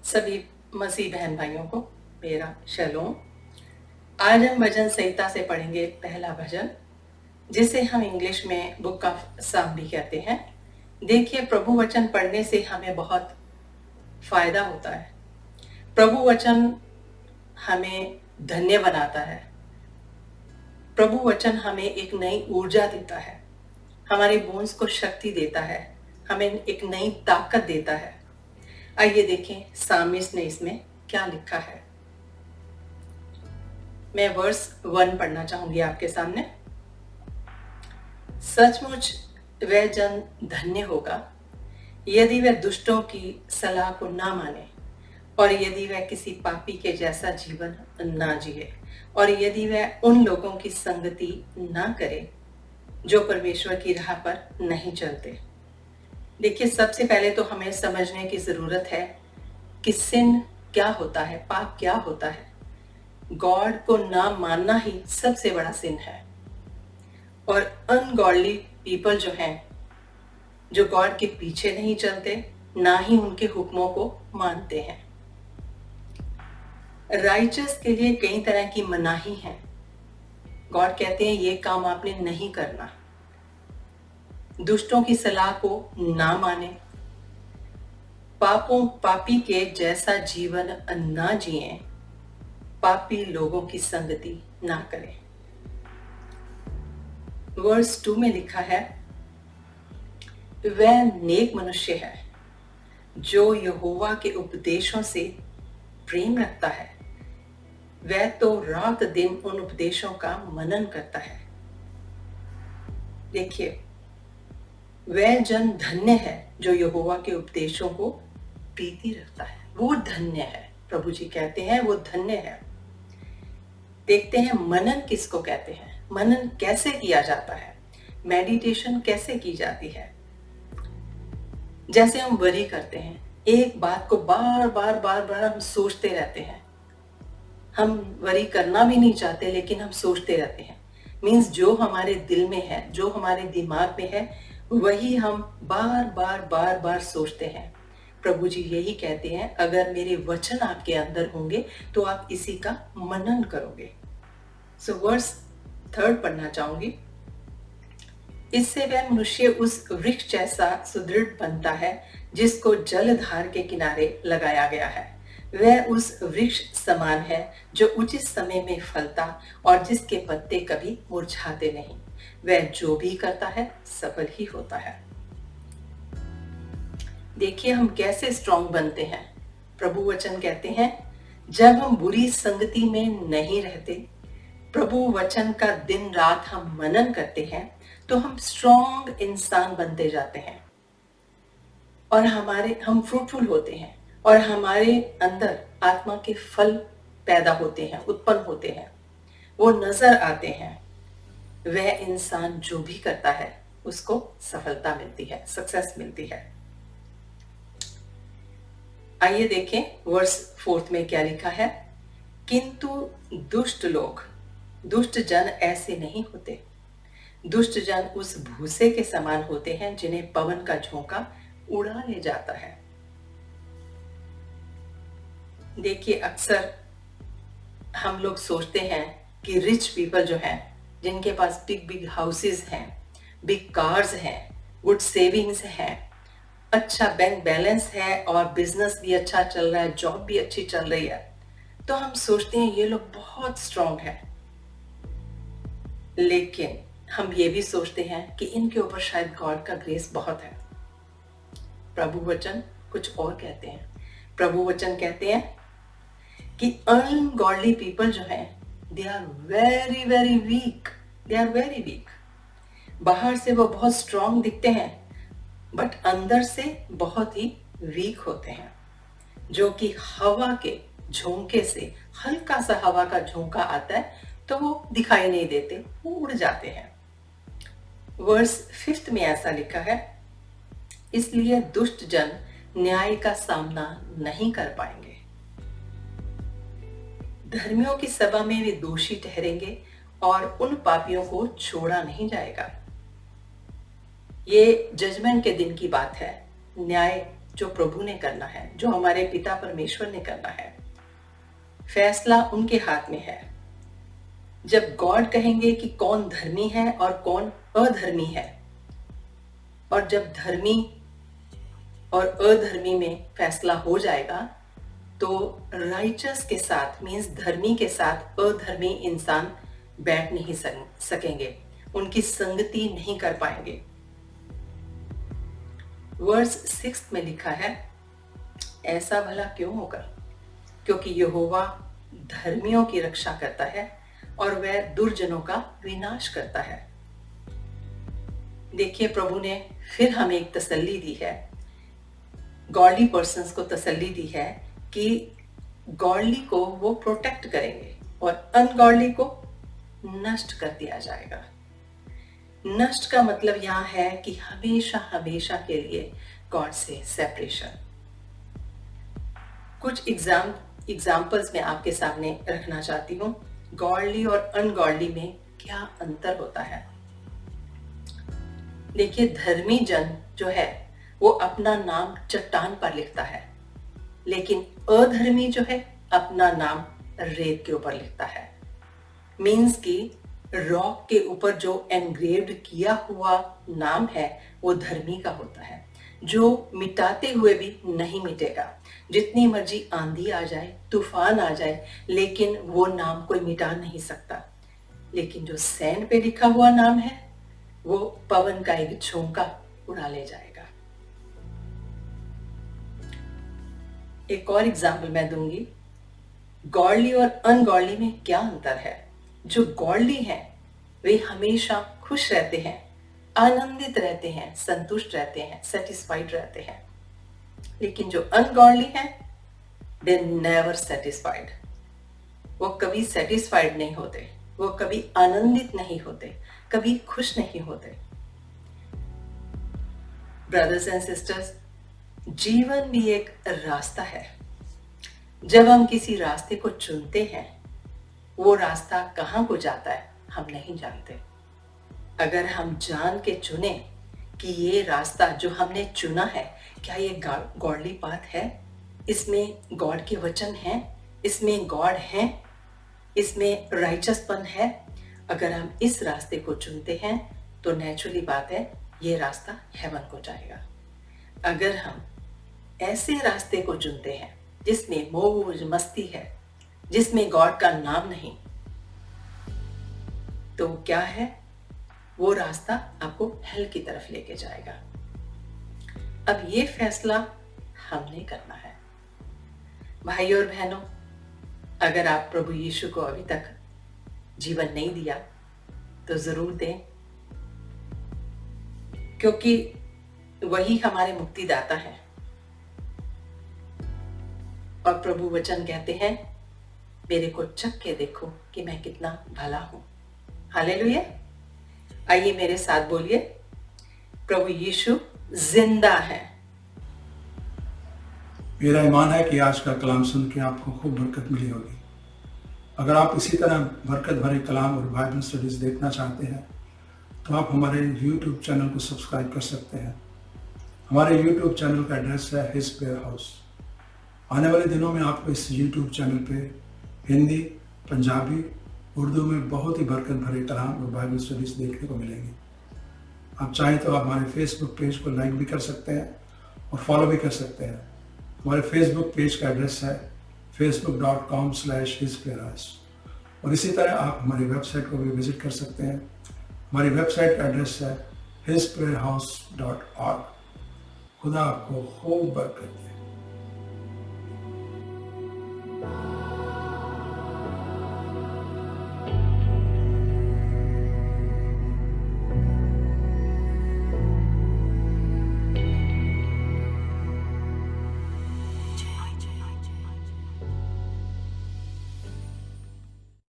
सभी मसीह बहन भाइयों को मेरा शलोम। आज हम भजन संहिता से पढ़ेंगे पहला भजन, जिसे हम इंग्लिश में बुक ऑफ साम भी कहते हैं। देखिए, प्रभु वचन पढ़ने से हमें बहुत फायदा होता है। प्रभु वचन हमें धन्य बनाता है। प्रभु वचन हमें एक नई ऊर्जा देता है, हमारे बोन्स को शक्ति देता है, हमें एक नई ताकत देता है। आइए देखें सामिस्ट ने इसमें क्या लिखा है। मैं वर्स 1 पढ़ना चाहूंगी आपके सामने। सचमुच वह जन धन्य होगा यदि वह दुष्टों की सलाह को ना माने, और यदि वह किसी पापी के जैसा जीवन ना जिए, और यदि वह उन लोगों की संगति ना करे जो परमेश्वर की राह पर नहीं चलते। देखिए, सबसे पहले तो हमें समझने की जरूरत है कि सिन क्या होता है, पाप क्या होता है। गॉड को ना मानना ही सबसे बड़ा सिन है। और अनगॉडली पीपल जो हैं, जो गॉड के पीछे नहीं चलते, ना ही उनके हुक्मों को मानते हैं। राइचस के लिए कई तरह की मनाही है। गॉड कहते हैं ये काम आपने नहीं करना। दुष्टों की सलाह को ना माने, पापी के जैसा जीवन ना जिए, पापी लोगों की संगति ना करें। वर्स 2 में लिखा है, वह नेक मनुष्य है जो यहोवा के उपदेशों से प्रेम रखता है। वह तो रात दिन उन उपदेशों का मनन करता है। देखिए, वह जन धन्य है जो यहोवा के उपदेशों को प्रीति रखता है। वो धन्य है, प्रभु जी कहते हैं वो धन्य है। देखते हैं मनन किसको कहते हैं, मनन कैसे किया जाता है, मेडिटेशन कैसे की जाती है। जैसे हम वरी करते हैं, एक बात को बार बार हम सोचते रहते हैं। हम वरी करना भी नहीं चाहते, लेकिन हम सोचते रहते हैं। मीन्स जो हमारे दिल में है, जो हमारे दिमाग में है, वही हम बार सोचते हैं। प्रभु जी यही कहते हैं, अगर मेरे वचन आपके अंदर होंगे तो आप इसी का मनन करोगे। सो वर्स 3 पढ़ना चाहूंगी। इससे वह मनुष्य उस वृक्ष जैसा सुदृढ़ बनता है जिसको जलधार के किनारे लगाया गया है। वह उस वृक्ष समान है जो उचित समय में फलता और जिसके पत्ते कभी मुरझाते नहीं। वह जो भी करता है सफल ही होता है। देखिए, हम कैसे स्ट्रॉन्ग बनते हैं। प्रभु वचन कहते हैं, जब हम बुरी संगति में नहीं रहते, प्रभु वचन का दिन रात हम मनन करते हैं, तो हम स्ट्रॉन्ग इंसान बनते जाते हैं और हम फ्रूटफुल होते हैं और हमारे अंदर आत्मा के फल पैदा होते हैं, उत्पन्न होते हैं, वो नजर आते हैं। वह इंसान जो भी करता है उसको सफलता मिलती है, सक्सेस मिलती है। आइए देखें वर्स 4 में क्या लिखा है। किंतु दुष्ट जन ऐसे नहीं होते। दुष्ट जन उस भूसे के समान होते हैं जिन्हें पवन का झोंका उड़ा ले जाता है। देखिए, अक्सर हम लोग सोचते हैं कि रिच पीपल जो हैं, जिनके पास बिग हाउसेस हैं, बिग कार्स हैं, गुड सेविंग्स हैं, अच्छा बैंक बैलेंस है और बिजनेस भी अच्छा चल रहा है, जॉब भी अच्छी चल रही है, तो हम सोचते हैं ये लोग बहुत स्ट्रांग है। लेकिन हम ये भी सोचते हैं कि इनके ऊपर शायद गॉड का ग्रेस बहुत है। प्रभु वचन कुछ और कहते हैं। प्रभु वचन कहते हैं कि अनगॉडली पीपल जो हैं, they are very weak. They are very weak. बाहर से वो बहुत स्ट्रांग दिखते हैं, बट अंदर से बहुत ही वीक होते हैं। जो कि हवा के झोंके से, हल्का सा हवा का झोंका आता है तो वो दिखाई नहीं देते, वो उड़ जाते हैं। वर्स 5 में ऐसा लिखा है, इसलिए दुष्ट जन न्याय का सामना नहीं कर पाएंगे। धर्मियों की सभा में वे दोषी ठहरेंगे और उन पापियों को छोड़ा नहीं जाएगा। ये जजमेंट के दिन की बात है, न्याय जो प्रभु ने करना है, जो हमारे पिता परमेश्वर ने करना है। फैसला उनके हाथ में है। जब गॉड कहेंगे कि कौन धर्मी है और कौन अधर्मी है, और जब धर्मी और अधर्मी में फैसला हो जाएगा, तो राइचस के साथ मीन्स धर्मी के साथ अधर्मी इंसान बैठ नहीं सकेंगे, उनकी संगति नहीं कर पाएंगे। वर्स 6 में लिखा है, ऐसा भला क्यों होगा? क्योंकि यहोवा धर्मियों की रक्षा करता है और वह दुर्जनों का विनाश करता है। देखिए, प्रभु ने फिर हमें एक तसल्ली दी है, गॉडली पर्सन्स को तसल्ली दी है कि गॉडली को वो प्रोटेक्ट करेंगे और अनगॉडली को नष्ट कर दिया जाएगा। नष्ट का मतलब यहाँ है कि हमेशा हमेशा के लिए गॉड से सेपरेशन। कुछ एग्जाम्पल्स मैं आपके सामने रखना चाहती हूँ। गॉडली और अनगॉडली में क्या अंतर होता है? देखिए, धर्मी जन जो है वो अपना नाम चट्टान पर लिखता है, लेकिन अधर्मी जो है अपना नाम रेत के ऊपर लिखता है। मीन्स कि रॉक के ऊपर जो एनग्रेव्ड किया हुआ नाम है वो धर्मी का होता है, जो मिटाते हुए भी नहीं मिटेगा। जितनी मर्जी आंधी आ जाए, तूफान आ जाए, लेकिन वो नाम कोई मिटा नहीं सकता। लेकिन जो सैंड पे लिखा हुआ नाम है वो पवन का एक झोंका उड़ा ले जाएगा। एक और एग्जाम्पल मैं दूंगी, गॉडली और अनगॉडली में क्या अंतर है। जो गॉडली हैं वे हमेशा खुश रहते हैं, आनंदित रहते हैं, संतुष्ट रहते हैं, सेटिस्फाइड रहते हैं। लेकिन जो अनगॉडली हैं, दे नेवर सेटिस्फाइड। वो कभी सेटिस्फाइड नहीं होते, वो कभी आनंदित नहीं होते, कभी खुश नहीं होते। ब्रदर्स एंड सिस्टर्स, जीवन भी एक रास्ता है। जब हम किसी रास्ते को चुनते हैं, वो रास्ता कहाँ को जाता है हम नहीं जानते। अगर हम जान के चुने कि ये रास्ता जो हमने चुना है, क्या ये गॉडली पाथ है, इसमें गॉड के वचन हैं, इसमें गॉड है, इसमें राइचसपन है, अगर हम इस रास्ते को चुनते हैं तो नेचुरली बात है ये रास्ता हेवन को जाएगा। अगर हम ऐसे रास्ते को चुनते हैं जिसमें मौज मस्ती है, जिसमें गॉड का नाम नहीं, तो क्या है, वो रास्ता आपको हेल की तरफ लेके जाएगा। अब ये फैसला हमने करना है। भाई और बहनों, अगर आप प्रभु यीशु को अभी तक जीवन नहीं दिया तो जरूर दें, क्योंकि वही हमारे मुक्तिदाता है। और प्रभु वचन कहते हैं, मेरे को चख के देखो कि मैं कितना भला हूं। हालेलुया। आइए मेरे साथ बोलिए, प्रभु यीशु जिंदा है। मेरा ईमान है कि आज का कलाम सुन के आपको खूब बरकत मिली होगी। अगर आप इसी तरह बरकत भरे कलाम और बाइबल स्टडीज देखना चाहते हैं तो आप हमारे YouTube चैनल को सब्सक्राइब कर सकते हैं। हमारे YouTube चैनल का एड्रेस है हिज प्रेयर हाउस। आने वाले दिनों में आपको इस YouTube चैनल पे हिंदी, पंजाबी, उर्दू में बहुत ही बरकत भरे कलाम और बाइबल स्टडीज देखने को मिलेंगी। आप चाहें तो आप हमारे फेसबुक पेज को लाइक भी कर सकते हैं और फॉलो भी कर सकते हैं। हमारे फेसबुक पेज का एड्रेस है facebook.com/hisprayerhouse। और इसी तरह आप हमारी वेबसाइट को भी विजिट कर सकते हैं। हमारी वेबसाइट का एड्रेस है hisprayerhouse.org। खुदा आपको खूब बरकत दे।